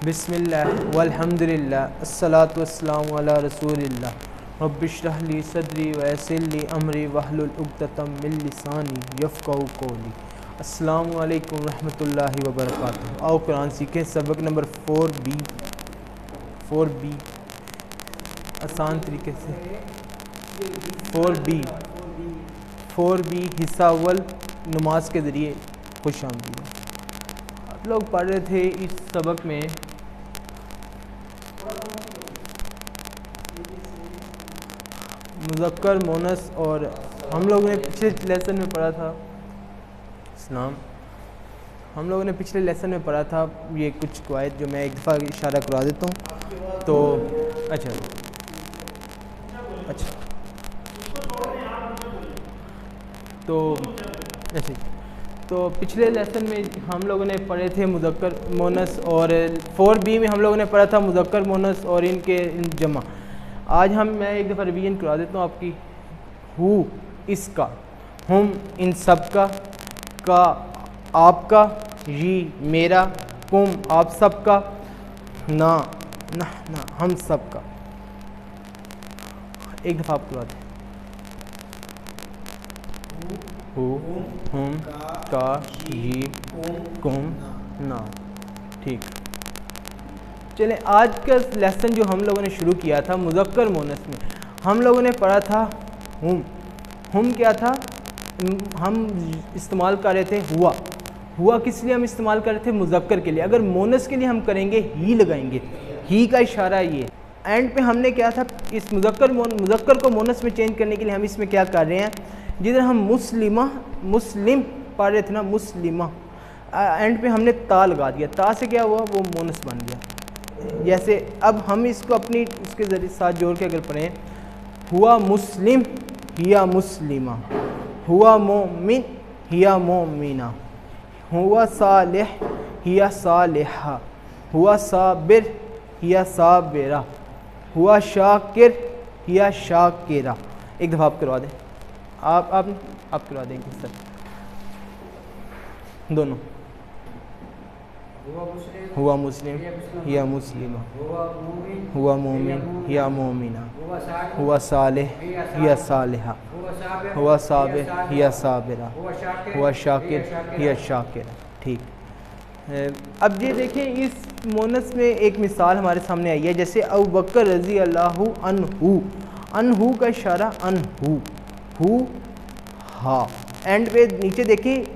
बिस्मिल्लाह वल्हम्दुलिल्लाह अस्सलातु वस्सलामु अला रसूलिल्लाह रब्बिश्रह ली सदरी व यस्सिर ली अमरी वहलुल उक़दतम मिन लिसानी यफ़क़हू क़ौली। अस्सलामु अलैकुम रहमतुल्लाहि व बरकातुहू। आओ कुरान सीखें। सबक नंबर 4B आसान तरीके से 4B हिस्सा अव्वल नमाज के ज़रिए खुश आमदीद। आप लोग पढ़ रहे थे इस सबक में मुज़क्कर मोनस, और हम लोगों ने पिछले लेसन में पढ़ा था हम लोगों ने पिछले लेसन में पढ़ा था ये कुछ कवायद जो मैं एक दफ़ा इशारा करवा देता हूँ। तो अच्छा तो पिछले लेसन में हम लोगों ने पढ़े थे मुज़क्कर मोनस, और 4B में हम लोगों ने पढ़ा था मुज़क्कर मोनस और इनके जमा। आज मैं एक दफ़ा रिवीजन करवा देता हूँ आपकी। हु इसका, हम इन सब का आपका, जी मेरा, कुम आप सब का, ना हम सब का। एक दफ़ा आप करवा दें। हु हम का, जी कुम ना। ठीक, चलें। आज का लेसन जो हम लोगों ने शुरू किया था मुज़क्कर मोनस में, हम लोगों ने पढ़ा था हम क्या था, हम इस्तेमाल कर रहे थे हुआ किस लिए हम इस्तेमाल कर रहे थे? मुज़क्कर के लिए। अगर मोनस के लिए हम करेंगे ही लगाएंगे, ही का इशारा ये। एंड पे हमने क्या था, इस मुज़क्कर को मोनस में चेंज करने के लिए हम इसमें क्या कर रहे हैं, जिधर हम मुस्लिम पढ़ रहे थे ना, मुस्लिमा, एंड पे हमने ता लगा दिया। ता से क्या हुआ, वो मोनस बन गया। जैसे अब हम इसको अपनी उसके ज़रिए साथ जोड़ के अगर पढ़ें, हुआ मुस्लिम हिया मुस्लिमा, हुआ मोमिन हिया मोमिना, हुआ सालिह हिया सालिहा, हुआ साबिर हिया साबिरा, हुआ शाकिर हिया शाकिरा। एक दफ़ा आप करवा दें। आप करवा देंगे सर दोनों। हुआ मुस्लिम हिया मुस्लिमा, हुआ मोमिन हिया मोमिना, हुआ सालिह हिया सालिहा, हुआ साबिर हिया साबिरा, हुआ शाकिर हिया शाकिरा। ठीक। अब ये देखें, इस मोनस में एक मिसाल हमारे सामने आई है। जैसे अबू बकर रज़ी अल्लाहु अनहु का इशारा हु हा। एंड पे नीचे देखिए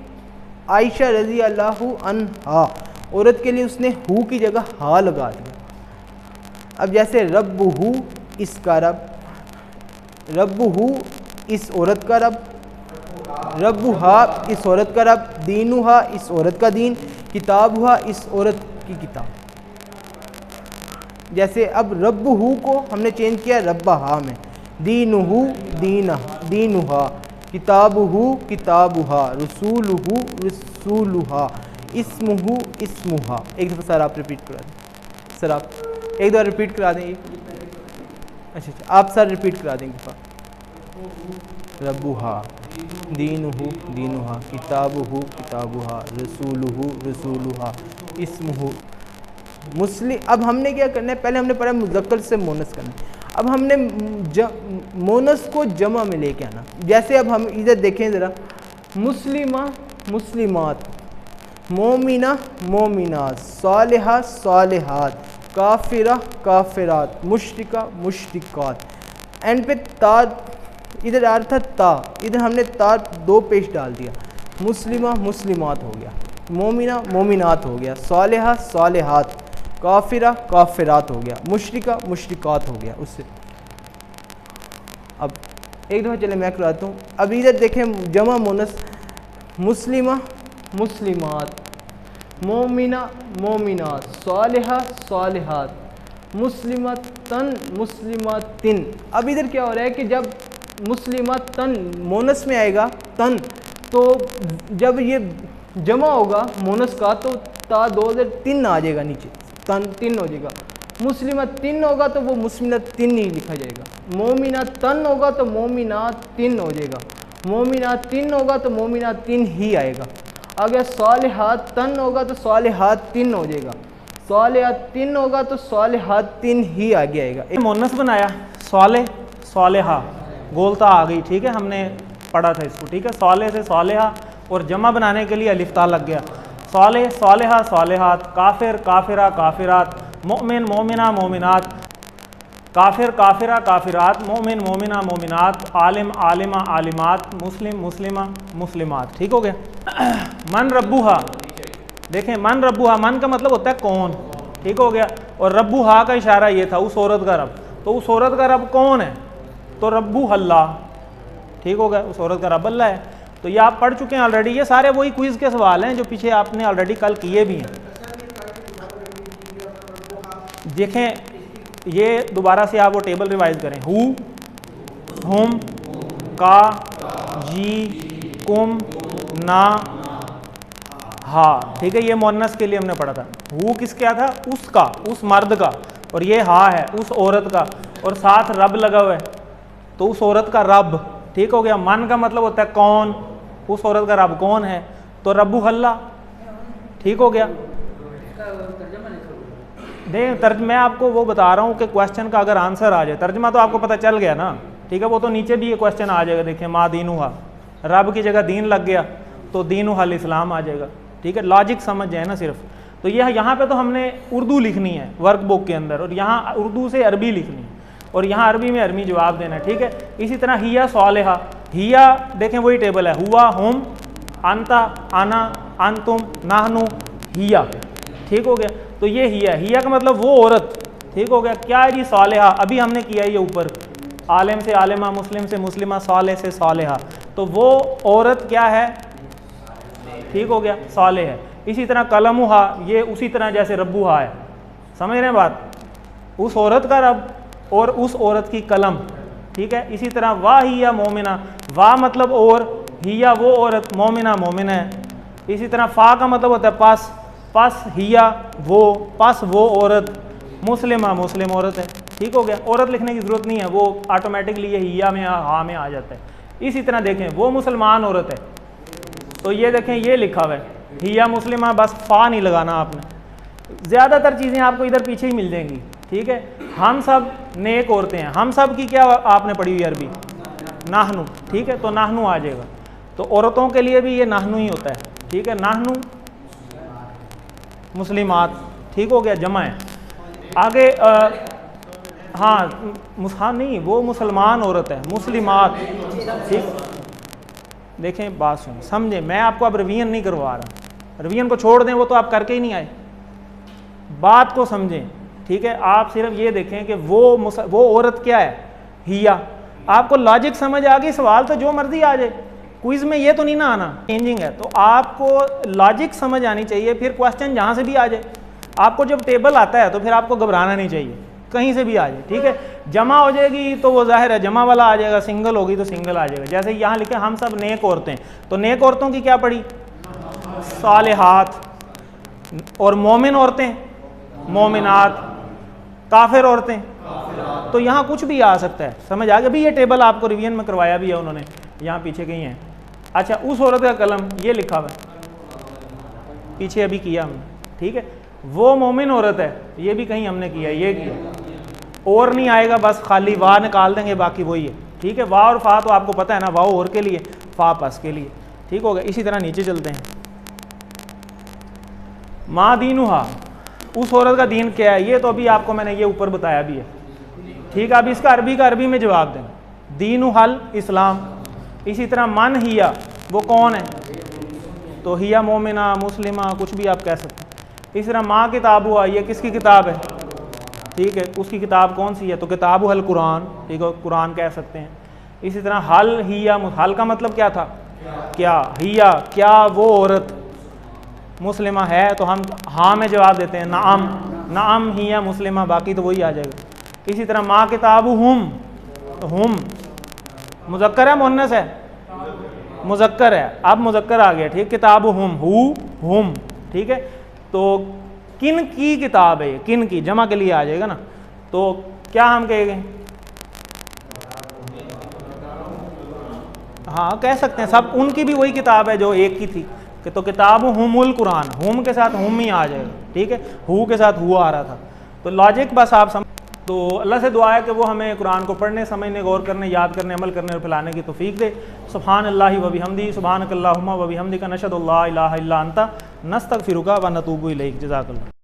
आयशा रज़ी अल्लाहु अन्हा, औरत के लिए उसने हु की जगह हा लगा दिया। अब जैसे रब्बुहु इसका रब, रब्बुहु इस औरत का रब, रब्बुहा इस औरत का रब, दीनुहा इस औरत का दीन, किताबुहा इस औरत की किताब। जैसे अब रब्बुहु को हमने चेंज किया रब्बाहा में, दीनुहु दीनुहा, किताबुहु किताबुहा, रसूलुहु रसूलुहा, इस्मुहु इस्मुहा। एक दफ़ा सर आप रिपीट करा दें। सर आप एक दफ़ा रिपीट करा देंगे। अच्छा, आप सर रिपीट करा देंगे दफ़ा। रब्बुहा, दीनुहु दीनुहा, किताबुहु किताबुहा, रसूलुहु रसूलुहा, इस्मुहु मुस्लिम। अब हमने क्या करना है, पहले हमने पढ़ा मुज़क्कर से मोनस करना है। अब हमने मोनस को जमा में लेके आना। जैसे अब हम इधर देखें ज़रा, मुस्लिमा मुस्लिमात, मोमिना मोमिनात, सालिहा सालिहात, काफिरा काफिरात, मुशरिका मुशरिकात। एंड पे ता इधर आ रहा था ता, इधर हमने ता दो पेश डाल दिया। मुस्लिमा मुस्लिमात हो गया, मोमिना मोमिनात हो गया, सालिहा सालिहात, काफिरा काफिरात हो गया, मुशरिका मुशरिकात हो गया। उससे अब एक दफ़ा चले मैं कराता हूँ। अब इधर देखें जमा मोनस, मुस्लिमा मुस्लिमात, मोमिना मोमिनात, सालिहा सालिहात, मुस्लिमतन मुस्लिमतिन। अब इधर क्या हो रहा है कि जब मुस्लिमतन मोनस में आएगा तन, तो जब ये जमा होगा मोनस का तो ता 2003 आ जाएगा, नीचे तन 3 हो जाएगा। मुस्लिमतिन होगा तो वो मुस्लिमतिन ही लिखा जाएगा। मोमिनतन होगा तो मोमिनातिन हो जाएगा। मोमिनातिन होगा तो मोमिनातिन ही आएगा। अगर सालिहातन होगा तो सालिहातिन हो जाएगा। सालिहातिन होगा तो सालिहातिन ही आगे आएगा। मुन्नस बनाया साले सालेहा, गोलता आ गई, ठीक है, हमने पढ़ा था इसको, ठीक है। साले से सालेहा और जमा बनाने के लिए अलिफ ता लग गया। साले सालेहा सालेहात, काफिर काफिरा काफिरात, मोमिन मोमिना मोमिनात, काफिर काफिरा काफिरात, मोमिन मोमिना मोमिनात, आलिम आलिमा आलिमात, मुस्लिम मुस्लिमा मुस्लिमात। ठीक हो गया। मन रब्बुहा, देखें मन रब्बुहा, मन का मतलब होता है कौन, ठीक हो गया। और रब्बुहा का इशारा ये था उस औरत का रब, तो उस औरत का रब कौन है, तो रब्बु अल्लाह, ठीक हो गया, उस औरत का रब अल्लाह है। तो ये आप पढ़ चुके हैं ऑलरेडी, ये सारे वही क्विज़ के सवाल हैं जो पीछे आपने ऑलरेडी कल किए भी हैं। देखें ये दोबारा से आप वो टेबल रिवाइज करें, हु हुम का जी कुम ना हा, ठीक है, ये मुन्नस के लिए हमने पढ़ा था। हु किस क्या था, उसका, उस मर्द का, और ये हा है उस औरत का, और साथ रब लगा हुआ है तो उस औरत का रब, ठीक हो गया। मन का मतलब होता है कौन, उस औरत का रब कौन है, तो रब्बु अल्लाह, ठीक हो गया। देख मैं आपको वो बता रहा हूँ कि क्वेश्चन का अगर आंसर आ जाए, तर्जमा तो आपको पता चल गया ना, ठीक है। वो तो नीचे भी ये क्वेश्चन आ जाएगा, देखें मा दीनुहा, रब की जगह दीन लग गया तो दीनुहल इस्लाम आ जाएगा, ठीक है। लॉजिक समझ जाए ना सिर्फ। तो यह यहाँ पे तो हमने उर्दू लिखनी है वर्कबुक के अंदर, और यहाँ उर्दू से अरबी लिखनी है, और यहाँ अरबी में अरबी जवाब देना है, ठीक है। इसी तरह हिया सालेहा, हिया देखें वही टेबल है, हुआ हुम अंता आना अंतुम नाहनु हिया, ठीक हो गया। तो ये हिया, हिया का मतलब वो औरत, ठीक हो गया। क्या है जी सालेहा, अभी हमने किया ये ऊपर, आलिम से आलिमा, मुस्लिम से मुस्लिमा, साले से सालेहा, तो वो औरत क्या है, ठीक हो गया, साले है। इसी तरह कलमुहा, ये उसी तरह जैसे रब्बुहा है, समझ रहे हैं बात, उस औरत का रब और उस औरत की कलम, ठीक है। इसी तरह वाह हिया मोमिना, वाह मतलब और, हिया वो औरत, मोमिना मोमिना है। इसी तरह फ़ा का मतलब होता है पास, पास हिया वो, पास वो औरत, मुस्लिमा मुस्लिम औरत है, ठीक हो गया। औरत लिखने की ज़रूरत नहीं है, वो ऑटोमेटिकली ये हिया में हा में आ जाता है। इसी तरह देखें वो मुसलमान औरत है, तो ये देखें ये लिखा हुआ है हिया मुस्लिमा, बस फ़ा नहीं लगाना आपने। ज़्यादातर चीज़ें आपको इधर पीछे ही मिल जाएंगी, ठीक है। हम सब नेक औरतें हैं, हम सब की क्या आपने पढ़ी हुई अरबी, नाहनु, ठीक है, तो नाहनु आ जाएगा। तो औरतों के लिए भी ये नाहनु ही होता है, ठीक है, नाहनु मुस्लिमात, ठीक हो गया, जमा है। आगे हाँ नहीं, वो मुसलमान औरत है, मुस्लिमात, ठीक। देखें बात सुन समझे, मैं आपको अब रिवीजन नहीं करवा रहा, रिवीजन को छोड़ दें, वो तो आप करके ही नहीं आए, बात को समझें, ठीक है। आप सिर्फ ये देखें कि वो औरत क्या है, हिया। आपको लॉजिक समझ आ गई, सवाल तो जो मर्जी आ जाए, क्विज में ये तो नहीं ना आना, चेंजिंग है, तो आपको लॉजिक समझ आनी चाहिए, फिर क्वेश्चन जहाँ से भी आ जाए। आपको जब टेबल आता है तो फिर आपको घबराना नहीं चाहिए, कहीं से भी आ जाए, ठीक है। जमा हो जाएगी तो वो जाहिर है जमा वाला आ जाएगा, सिंगल होगी तो सिंगल आ जाएगा। जैसे यहाँ लिखे हम सब नेक औरतें, तो नेक औरतों की क्या पड़ी, सालेहात, और मोमिन औरतें मोमिनात, काफिर औरतें, तो यहाँ कुछ भी आ सकता है, समझ आ गया। अभी ये टेबल आपको रिवीजन में करवाया भी है उन्होंने, यहाँ पीछे कहीं है। अच्छा, उस औरत का कलम ये लिखा हुआ है, पीछे अभी किया हमने, ठीक है। वो मोमिन औरत है, ये भी कहीं हमने किया, ये किया, और नहीं आएगा, बस खाली वाह निकाल देंगे, बाकी वही है, ठीक है। वाह और फा तो आपको पता है ना, वाह और के लिए, फा पस के लिए, ठीक हो गया। इसी तरह नीचे चलते हैं, मा दीनुहा, उस औरत का दीन क्या है, ये तो अभी आपको मैंने ये ऊपर बताया भी है, ठीक है। अब इसका अरबी का अरबी में जवाब दें, दीनुहल इस्लाम। इसी तरह मन हिया, वो कौन है, तो हिया मोमिना मुस्लिमा, कुछ भी आप कह सकते हैं। इस तरह माँ किताब हुआ, ये किसकी किताब है, ठीक है, उसकी किताब कौन सी है, तो किताब हल कुरान, ठीक है, कुरान कह सकते हैं। इसी तरह हल हिया, हल का मतलब क्या था, क्या, हिया क्या वो औरत मुस्लिमा है, तो हम हाँ में जवाब देते हैं, नाम नाम हिया मुस्लिमा, बाकी तो वही आ जाएगा। इसी तरह माँ किताब हुम, तो हुम मुज़क्कर है मुन्नस है, मुज़क्कर है, अब मुज़क्कर आ गया, ठीक। किताब हुम, हुम, ठीक है। तो किन की किताब है ये, किन की, जमा के लिए आ जाएगा ना, तो क्या हम कहेंगे, हाँ कह सकते हैं, सब उनकी भी वही किताब है जो एक की थी, कि तो किताब हुमुल कुरान, हुम के साथ हुम ही आ जाएगा, ठीक है, हु के साथ हुआ आ रहा था। तो लॉजिक बस आप समझ। तो अल्लाह से दुआ है कि वो हमें कुरान को पढ़ने, समझने, गौर करने, याद करने, अमल करने और फैलाने की तौफीक दे। सुभान अल्लाहि व बिहम्दी, सुभानक अल्लाहुम्मा व बिहम्दिका, नशहदु अल्ला इलाहा इल्ला अंता, नस्तगफिरुका व नतूबु इलैक। जज़ाकल्लाह।